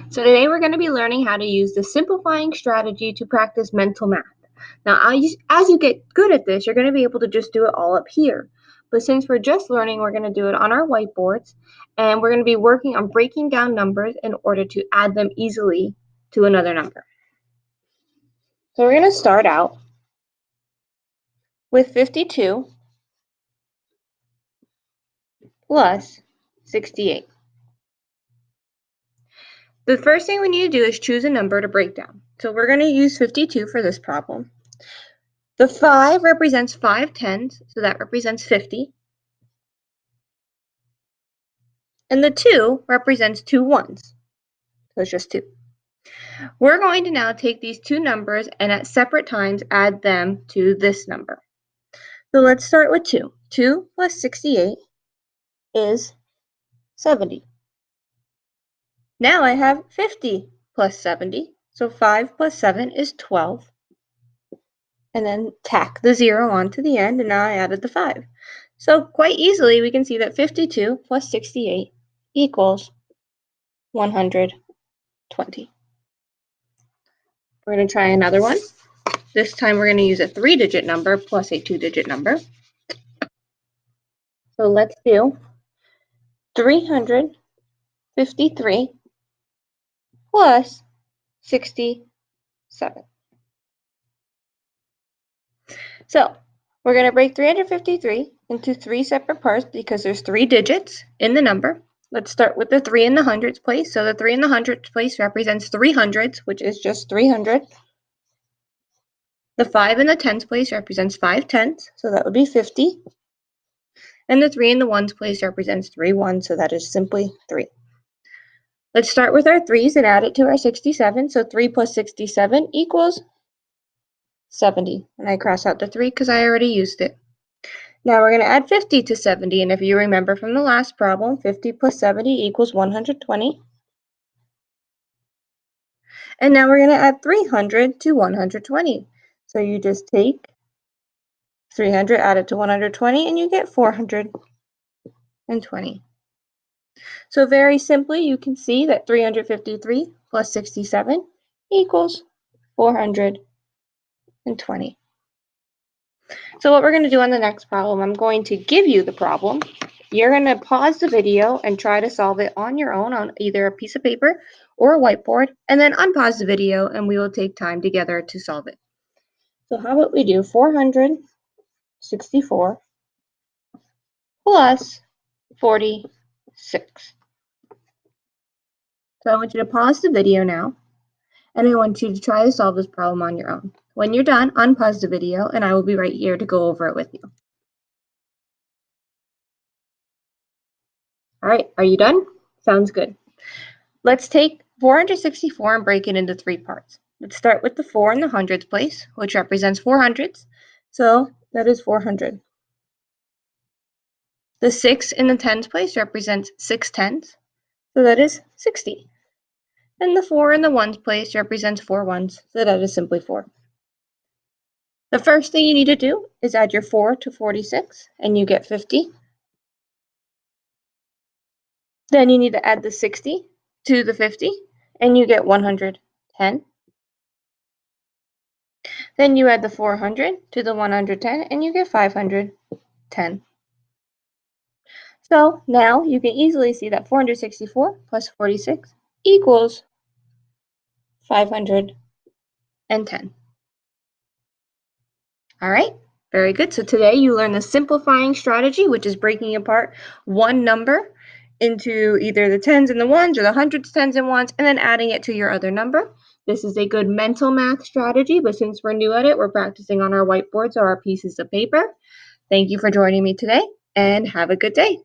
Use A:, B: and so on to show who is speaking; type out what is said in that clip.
A: So today we're going to be learning how to use the simplifying strategy to practice mental math. Now, as you get good at this, you're going to be able to just do it all up here. But since we're just learning, we're going to do it on our whiteboards, and we're going to be working on breaking down numbers in order to add them easily to another number. So we're going to start out with 52 plus 68. The first thing we need to do is choose a number to break down. So we're going to use 52 for this problem. The 5 represents 5 tens, so that represents 50. And the 2 represents 2 ones, so it's just 2. We're going to now take these two numbers and at separate times add them to this number. So let's start with 2. 2 plus 68 is 70. Now I have 50 plus 70, so 5 plus 7 is 12. And then tack the 0 onto the end, and now I added the 5. So quite easily we can see that 52 plus 68 equals 120. We're going to try another one. This time we're going to use a 3-digit number plus a 2-digit number. So let's do 353 plus 67. So we're going to break 353 into 3 separate parts because there's 3 digits in the number. Let's start with the 3 in the hundreds place. So the 3 in the hundreds place represents 3 hundreds, which is just 300. The 5 in the tens place represents 5 tenths, so that would be 50. And the 3 in the ones place represents 3 ones, so that is simply 3. Let's start with our 3's and add it to our 67. So 3 plus 67 equals 70. And I cross out the 3 because I already used it. Now we're going to add 50 to 70. And if you remember from the last problem, 50 plus 70 equals 120. And now we're going to add 300 to 120. So you just take 300, add it to 120, and you get 420. So very simply, you can see that 353 plus 67 equals 420. So what we're going to do on the next problem, I'm going to give you the problem. You're going to pause the video and try to solve it on your own on either a piece of paper or a whiteboard, and then unpause the video and we will take time together to solve it. So how about we do 464 plus 46. So I want you to pause the video now, and I want you to try to solve this problem on your own. When you're done, unpause the video, and I will be right here to go over it with you. All right, are you done? Sounds good. Let's take 464 and break it into 3 parts. Let's start with the 4 in the hundreds place, which represents 4 hundreds. So that is 400. The 6 in the tens place represents 6 tens. So that is 60. And the 4 in the ones place represents 4 ones. So that is simply 4. The first thing you need to do is add your 4 to 46, and you get 50. Then you need to add the 60 to the 50, and you get 110. Then you add the 400 to the 110, and you get 510. So now you can easily see that 464 plus 46 equals 510. All right, very good. So today you learned the simplifying strategy, which is breaking apart one number into either the tens and the ones or the hundreds, tens, and ones, and then adding it to your other number. This is a good mental math strategy, but since we're new at it, we're practicing on our whiteboards or our pieces of paper. Thank you for joining me today, and have a good day.